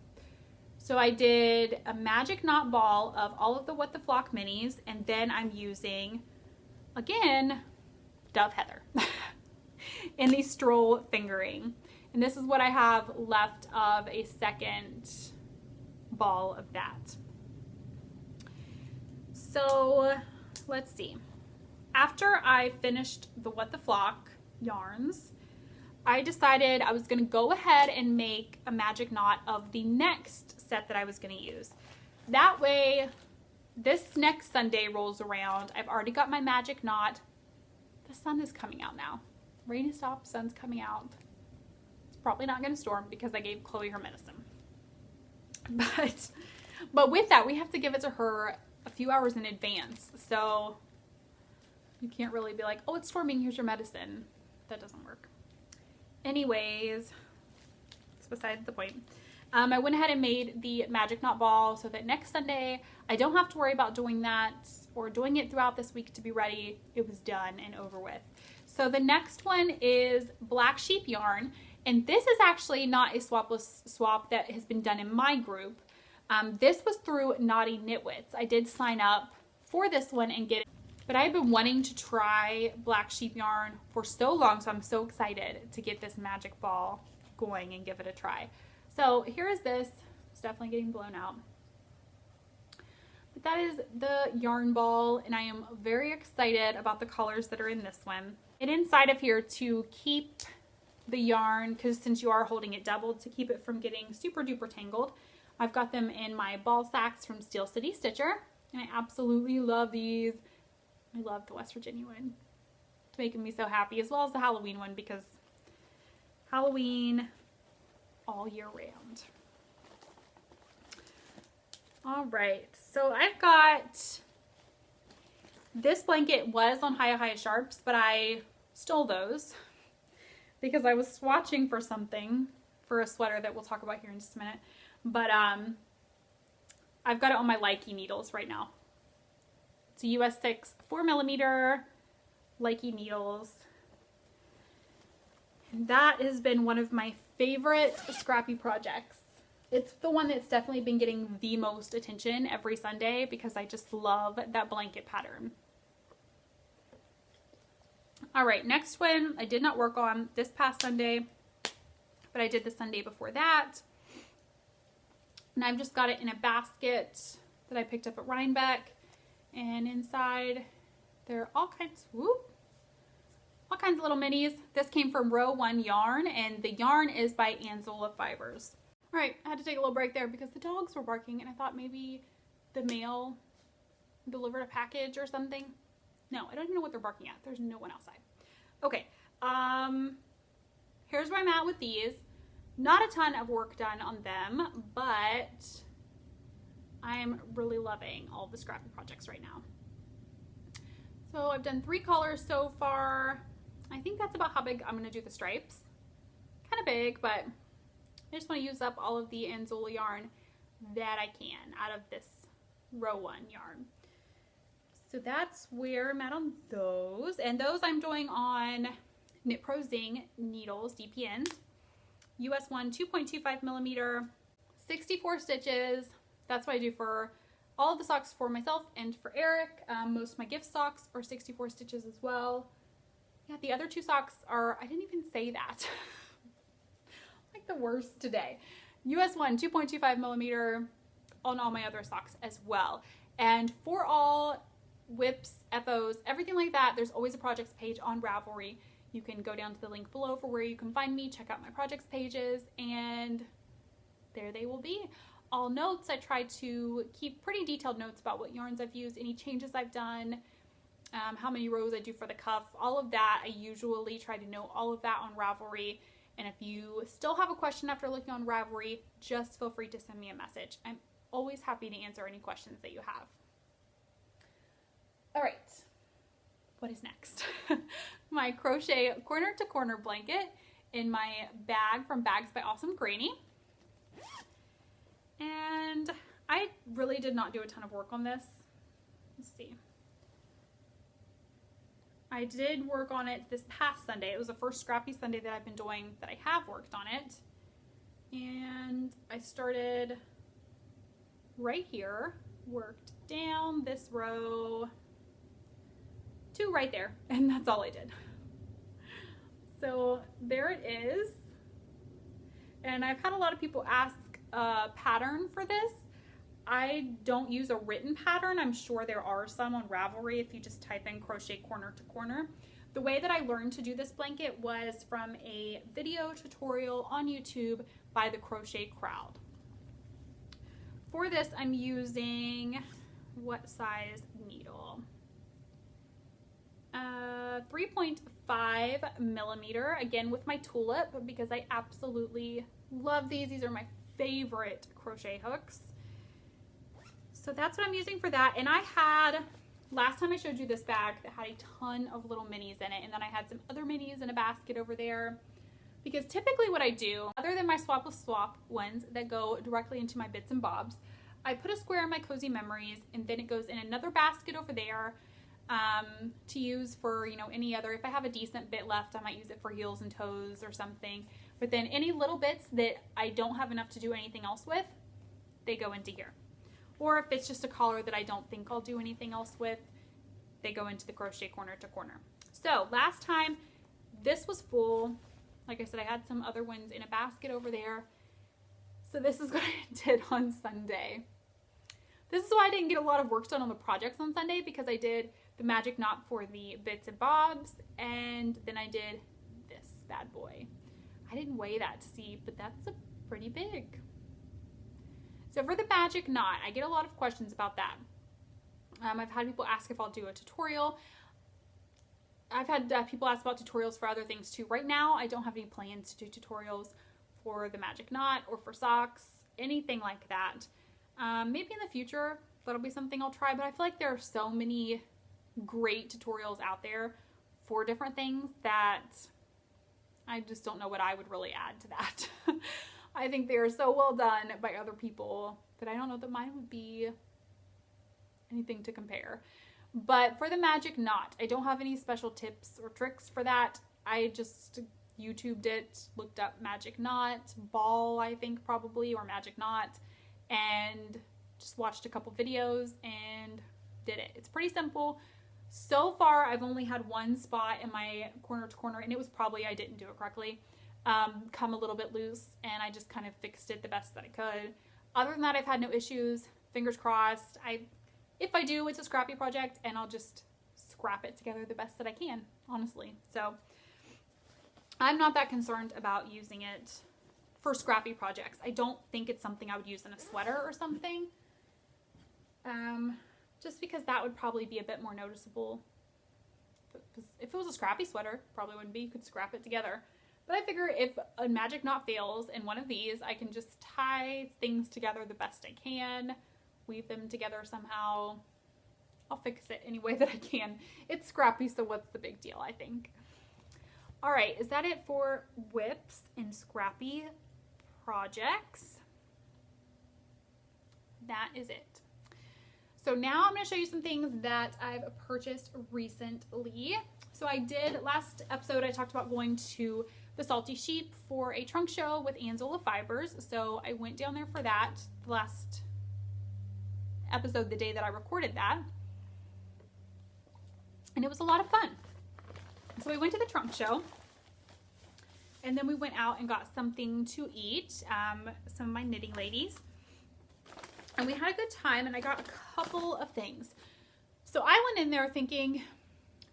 So I did a Magic Knot ball of all of the What the Flock minis, and then I'm using, again, Dove Heather in the stroll fingering. And this is what I have left of a second ball of that. So let's see. After I finished the What the Flock yarns, I decided I was going to go ahead and make a Magic Knot of the next set that I was going to use. That way, this next Sunday rolls around. I've already got my Magic Knot. The sun is coming out now. Rain has stopped, sun's coming out. It's probably not going to storm because I gave Chloe her medicine. But with that, we have to give it to her a few hours in advance. So you can't really be like, oh, it's storming, here's your medicine. That doesn't work. Anyways, it's beside the point. I went ahead and made the Magic Knot ball so that next Sunday I don't have to worry about doing that or doing it throughout this week to be ready. It was done and over with. So the next one is Black Sheep yarn, and this is actually not a swapless swap that has been done in my group. This was through Naughty Knitwits. I did sign up for this one and get it. But I've been wanting to try Black Sheep yarn for so long, so I'm so excited to get this magic ball going and give it a try. So here is this. It's definitely getting blown out. But that is the yarn ball, and I am very excited about the colors that are in this one. And inside of here, to keep the yarn, because since you are holding it doubled, to keep it from getting super duper tangled, I've got them in my ball sacks from Steel City Stitcher, and I absolutely love these. I love the West Virginia one. It's making me so happy, as well as the Halloween one, because Halloween all year round. All right, so I've got, this blanket was on Hiya Sharps, but I stole those because I was swatching for something, for a sweater that we'll talk about here in just a minute. But I've got it on my Likey needles right now. It's a US 6 4mm Likey needles. And that has been one of my favorite Scrappy projects. It's the one that's definitely been getting the most attention every Sunday because I just love that blanket pattern. All right, next one I did not work on this past Sunday, but I did the Sunday before that. And I've just got it in a basket that I picked up at Rhinebeck. And inside, there are all kinds of little minis. This came from Row 1 Yarn, and the yarn is by Anzola Fibers. All right, I had to take a little break there because the dogs were barking, and I thought maybe the mail delivered a package or something. No, I don't even know what they're barking at. There's no one outside. Okay, here's where I'm at with these. Not a ton of work done on them, but I'm really loving all the Scrappy projects right now. So I've done 3 colors so far. I think that's about how big I'm going to do the stripes. Kind of big, but I just want to use up all of the Anzola yarn that I can out of this Row 1 yarn. So that's where I'm at on those. And those I'm doing on Knit Pro Zing needles, DPNs. US 1 2.25mm, 64 stitches. That's what I do for all of the socks for myself and for Eric. Most of my gift socks are 64 stitches as well. Yeah, the other 2 socks are, I didn't even say that. Like the worst today. US 1, 2.25 millimeter on all my other socks as well. And for all whips, FOs, everything like that, there's always a projects page on Ravelry. You can go down to the link below for where you can find me, check out my projects pages, and there they will be. All notes, I try to keep pretty detailed notes about what yarns I've used, any changes I've done, how many rows I do for the cuff, all of that. I usually try to know all of that on Ravelry. And if you still have a question after looking on Ravelry, just feel free to send me a message. I'm always happy to answer any questions that you have. All right, what is next? My crochet corner to corner blanket in my bag from Bags by Awesome Granny. And I really did not do a ton of work on this. Let's see. I did work on it this past Sunday. It was the first Scrappy Sunday that I've been doing that I have worked on it. And I started right here, worked down this row to right there, and that's all I did. So there it is. And I've had a lot of people ask a pattern for this. I don't use a written pattern. I'm sure there are some on Ravelry if you just type in crochet corner to corner. The way that I learned to do this blanket was from a video tutorial on YouTube by the Crochet Crowd. For this, I'm using what size needle? 3.5 millimeter, again with my tulip, because I absolutely love these. These are my favorite crochet hooks. So that's what I'm using for that. And I had, last time I showed you this bag that had a ton of little minis in it, and then I had some other minis in a basket over there. Because typically what I do, other than my swap with swap ones that go directly into my bits and bobs, I put a square in my Cozy Memories, and then it goes in another basket over there to use for, you know, any other, if I have a decent bit left, I might use it for heels and toes or something. But then any little bits that I don't have enough to do anything else with, they go into here. Or if it's just a collar that I don't think I'll do anything else with, they go into the crochet corner to corner. So last time this was full. Like I said, I had some other ones in a basket over there. So this is what I did on Sunday. This is why I didn't get a lot of work done on the projects on Sunday, because I did the magic knot for the bits and bobs, and then I did this bad boy. I didn't weigh that to see, but that's a pretty big. So for the magic knot, I get a lot of questions about that. I've had people ask if I'll do a tutorial. I've had people ask about tutorials for other things too. Right now, I don't have any plans to do tutorials for the magic knot or for socks, anything like that. Maybe in the future, that'll be something I'll try, but I feel like there are so many great tutorials out there for different things that I just don't know what I would really add to that. I think they are so well done by other people that I don't know that mine would be anything to compare. But for the magic knot, I don't have any special tips or tricks for that. I just YouTubed it, looked up magic knot, ball, I think probably, or magic knot, and just watched a couple videos and did it. It's pretty simple. So far, I've only had one spot in my corner to corner, and it was probably I didn't do it correctly. Come a little bit loose, and I just kind of fixed it the best that I could. Other than that, I've had no issues. Fingers crossed. If I do, it's a scrappy project, and I'll just scrap it together the best that I can, honestly. So I'm not that concerned about using it for scrappy projects. I don't think it's something I would use in a sweater or something. Just because that would probably be a bit more noticeable. If it was a scrappy sweater, probably wouldn't be. You could scrap it together. But I figure if a magic knot fails in one of these, I can just tie things together the best I can, weave them together somehow. I'll fix it any way that I can. It's scrappy, so what's the big deal, I think. All right, is that it for whips and scrappy projects? That is it. So now I'm going to show you some things that I've purchased recently. So I did, last episode I talked about going to the Salty Sheep for a trunk show with Anzola Fibers. So I went down there for that, the last episode, the day that I recorded that. And it was a lot of fun. So we went to the trunk show, and then we went out and got something to eat, some of my knitting ladies, and we had a good time, and I got a couple of things. So I went in there thinking,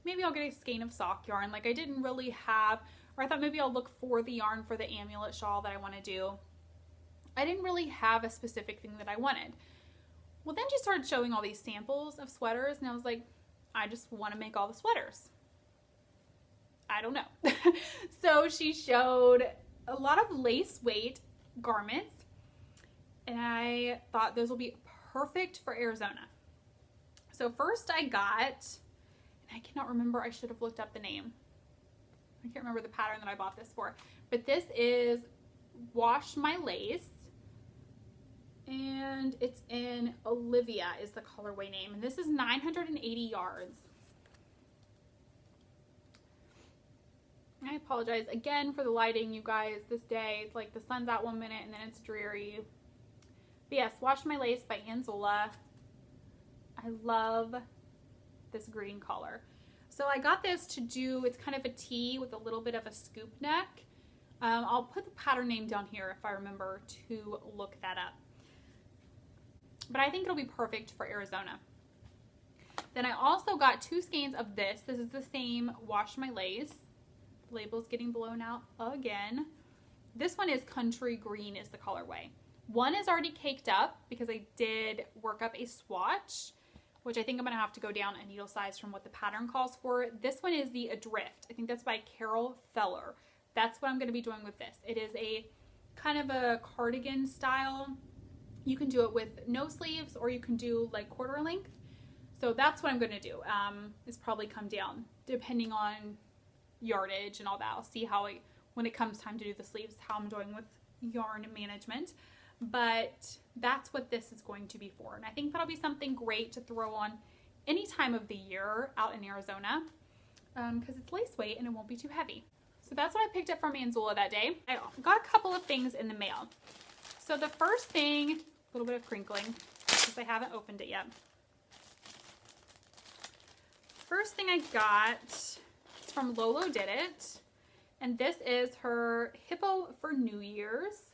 maybe I'll get a skein of sock yarn. Like I didn't really have, or I thought maybe I'll look for the yarn for the amulet shawl that I want to do. I didn't really have a specific thing that I wanted. Well, then she started showing all these samples of sweaters, and I was like, I just want to make all the sweaters. I don't know. So she showed a lot of lace weight garments, and I thought those will be perfect for Arizona. So first I got, and I cannot remember, I should have looked up the name. I can't remember the pattern that I bought this for, but this is Wash My Lace, and it's in Olivia is the colorway name, and this is 980 yards. I apologize again for the lighting, you guys, this day. It's like the sun's out one minute and then it's dreary. But yes, Wash My Lace by Anzola. I love this green color. So I got this to do, it's kind of a tee with a little bit of a scoop neck. I'll put the pattern name down here if I remember to look that up. But I think it'll be perfect for Arizona. Then I also got 2 skeins of this. This is the same Wash My Lace. The label's getting blown out again. This one is Country Green is the colorway. One is already caked up because I did work up a swatch, which I think I'm going to have to go down a needle size from what the pattern calls for. This one is the Adrift. I think that's by Carol Feller. That's what I'm going to be doing with this. It is a kind of a cardigan style. You can do it with no sleeves, or you can do like quarter length. So that's what I'm going to do. Is probably come down depending on yardage and all that. I'll see how when it comes time to do the sleeves, how I'm doing with yarn management. But that's what this is going to be for. And I think that'll be something great to throw on any time of the year out in Arizona, because it's lace weight and it won't be too heavy. So that's what I picked up from Anzola that day. I got a couple of things in the mail. So the first thing, a little bit of crinkling because I haven't opened it yet. First thing I got is from Lolo Did It, and this is her Hippo for New Year's.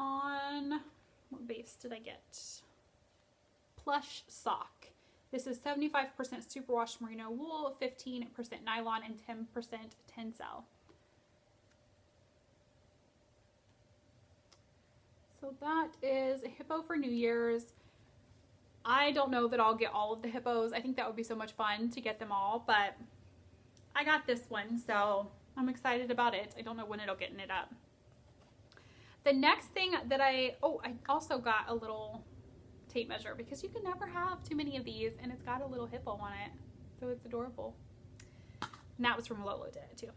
On, what base did I get? Plush sock. This is 75% superwash merino wool, 15% nylon, and 10% tencel. So that is a Hippo for New Year's. I don't know that I'll get all of the hippos. I think that would be so much fun to get them all, but I got this one, so I'm excited about it. I don't know when it'll get knit up. The next thing that I also got a little tape measure, because you can never have too many of these, and it's got a little hippo on it, so it's adorable. And that was from Lolo Did It too.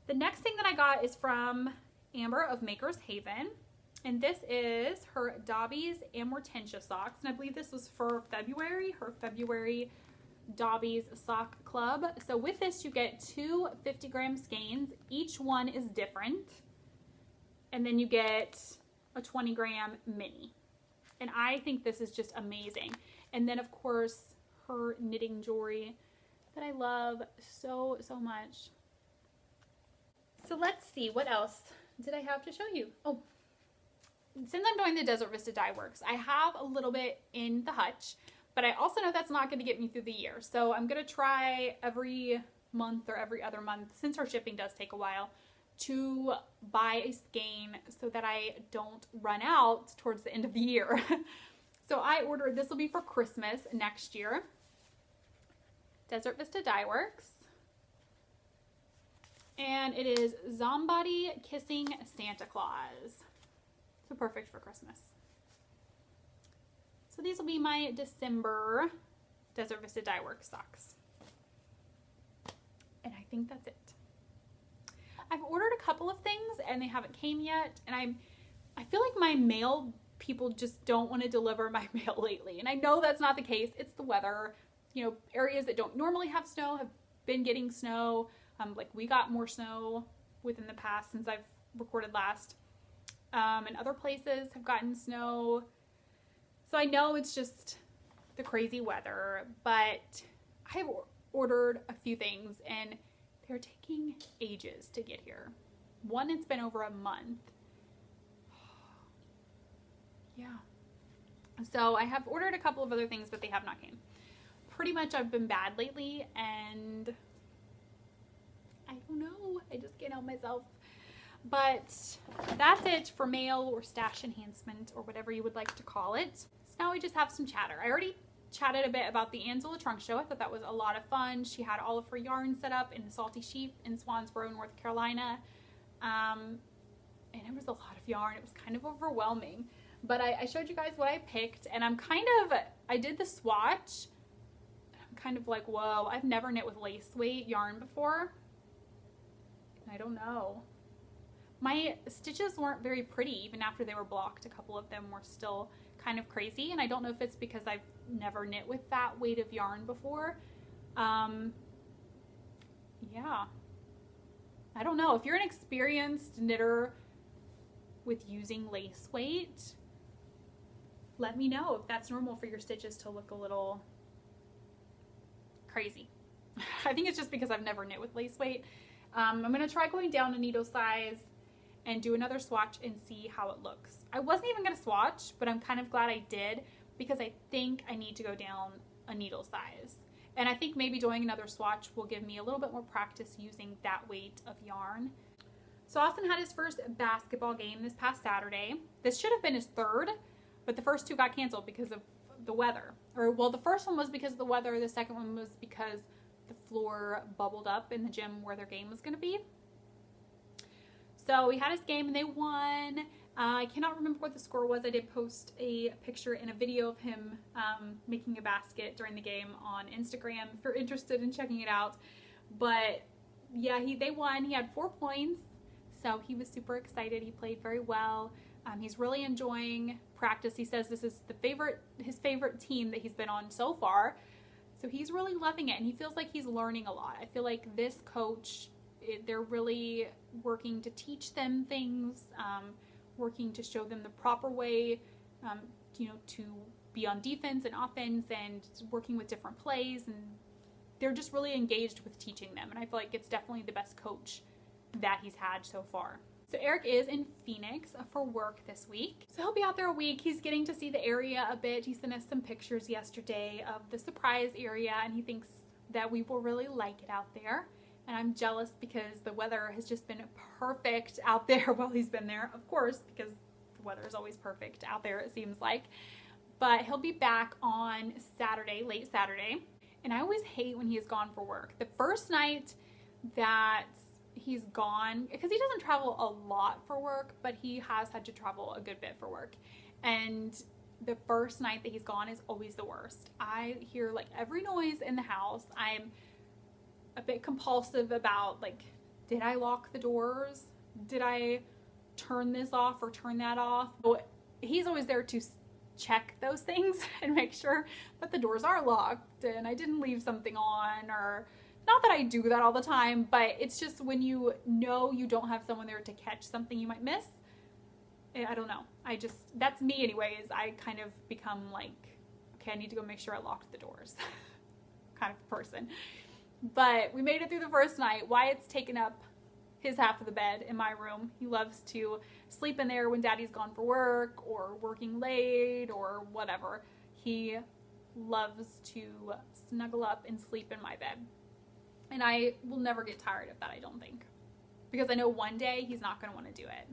The next thing that I got is from Amber of Maker's Haven, and this is her Dobby's Amortentia socks, and I believe this was for February, her February Dobby's Sock Club. So with this you get 2 50-gram skeins. Each one is different. And then you get a 20-gram mini. And I think this is just amazing. And then, of course, her knitting jewelry that I love so, so much. So let's see, what else did I have to show you? Oh, since I'm doing the Desert Vista Dye Works, I have a little bit in the hutch, but I also know that's not going to get me through the year. So I'm going to try every month or every other month, since our shipping does take a while, to buy a skein so that I don't run out towards the end of the year. So I ordered, this will be for Christmas next year, Desert Vista Dye Works. And it is Zombody Kissing Santa Claus. So perfect for Christmas. So these will be my December Desert Vista Dye Works socks. And I think that's it. I've ordered a couple of things and they haven't came yet, and I feel like my mail people just don't want to deliver my mail lately, and I know that's not the case. It's the weather. You know, areas that don't normally have snow have been getting snow. Like we got more snow within the past since I've recorded last, and other places have gotten snow. So I know it's just the crazy weather, but ordered a few things and they're taking ages to get here. One, it's been over a month. Yeah. So I have ordered a couple of other things, but they have not came. Pretty much I've been bad lately, and I don't know. I just can't help myself. But that's it for mail or stash enhancement or whatever you would like to call it. So now we just have some chatter. I already chatted a bit about the Angela Trunk Show. I thought that was a lot of fun. She had all of her yarn set up in the Salty Sheep in Swansboro, North Carolina. And it was a lot of yarn. It was kind of overwhelming. But I showed you guys what I picked, and I did the swatch. I'm kind of like, whoa, I've never knit with lace weight yarn before. I don't know. My stitches weren't very pretty even after they were blocked. A couple of them were still kind of crazy, and I don't know if it's because I've never knit with that weight of yarn before. Yeah. I don't know. If you're an experienced knitter with using lace weight, let me know if that's normal for your stitches to look a little crazy. I think it's just because I've never knit with lace weight. I'm going to try going down a needle size and do another swatch and see how it looks. I wasn't even going to swatch, but I'm kind of glad I did because I think I need to go down a needle size. And I think maybe doing another swatch will give me a little bit more practice using that weight of yarn. So Austin had his first basketball game this past Saturday. This should have been his third, but the first two got canceled because of the weather. Or, well, the first one was because of the weather. The second one was because the floor bubbled up in the gym where their game was going to be. So he had his game and they won. I cannot remember what the score was. I did post a picture and a video of him making a basket during the game on Instagram if you're interested in checking it out. But yeah, they won. He had 4 points. So he was super excited. He played very well. He's really enjoying practice. He says this is his favorite team that he's been on so far. So he's really loving it, and he feels like he's learning a lot. I feel like this coach, they're really working to teach them things, working to show them the proper way, to be on defense and offense, and working with different plays. And they're just really engaged with teaching them. And I feel like it's definitely the best coach that he's had so far. So Eric is in Phoenix for work this week. So he'll be out there a week. He's getting to see the area a bit. He sent us some pictures yesterday of the surprise area, and he thinks that we will really like it out there. And I'm jealous because the weather has just been perfect out there while he's been there, of course, because the weather is always perfect out there, it seems like. But he'll be back on Saturday, late Saturday. And I always hate when he is gone for work. The first night that he's gone, because he doesn't travel a lot for work, but he has had to travel a good bit for work. And the first night that he's gone is always the worst. I hear like every noise in the house. I'm a bit compulsive about like, did I lock the doors? Did I turn this off or turn that off? But he's always there to check those things and make sure that the doors are locked and I didn't leave something on, or not that I do that all the time, but it's just when you know you don't have someone there to catch something you might miss. I don't know. That's me anyways. I kind of become like, okay, I need to go make sure I locked the doors kind of person. But we made it through the first night. Wyatt's taken up his half of the bed in my room. He loves to sleep in there when Daddy's gone for work or working late or whatever. He loves to snuggle up and sleep in my bed. And I will never get tired of that, I don't think. Because I know one day he's not going to want to do it.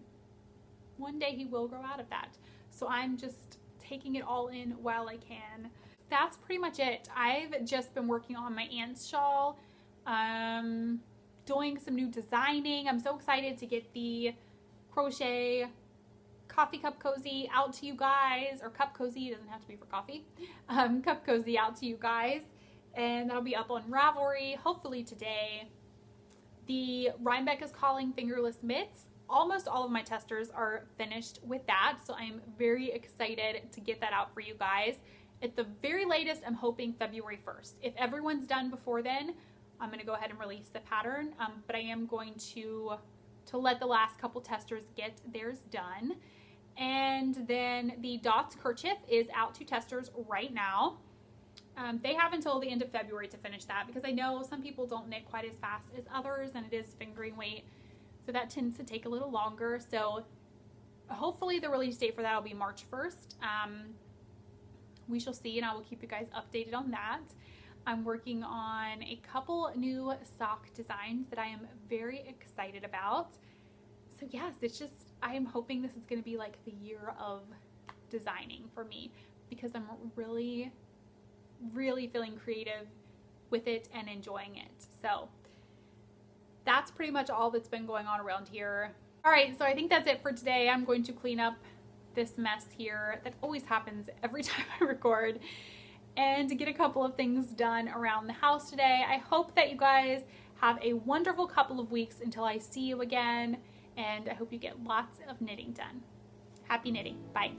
One day he will grow out of that. So I'm just taking it all in while I can. That's pretty much it. I've just been working on my aunt's shawl, doing some new designing. I'm so excited to get the crochet coffee cup cozy out to you guys, or cup cozy, it doesn't have to be for coffee, cup cozy out to you guys. And that'll be up on Ravelry, hopefully today. The Rhinebeck is Calling fingerless mitts. Almost all of my testers are finished with that, so I'm very excited to get that out for you guys. At the very latest, I'm hoping February 1st. If everyone's done before then, I'm going to go ahead and release the pattern, but I am going to let the last couple testers get theirs done. And then the Dots kerchief is out to testers right now. They have until the end of February to finish that, because I know some people don't knit quite as fast as others, and it is fingering weight, so that tends to take a little longer. So hopefully the release date for that will be March 1st. We shall see, and I will keep you guys updated on that. I'm working on a couple new sock designs that I am very excited about. So yes, I am hoping this is going to be like the year of designing for me, because I'm really feeling creative with it and enjoying it. So that's pretty much all that's been going on around here. All right, so I think that's it for today. I'm going to clean up this mess here that always happens every time I record, and get a couple of things done around the house today. I hope that you guys have a wonderful couple of weeks until I see you again, and I hope you get lots of knitting done. Happy knitting. Bye.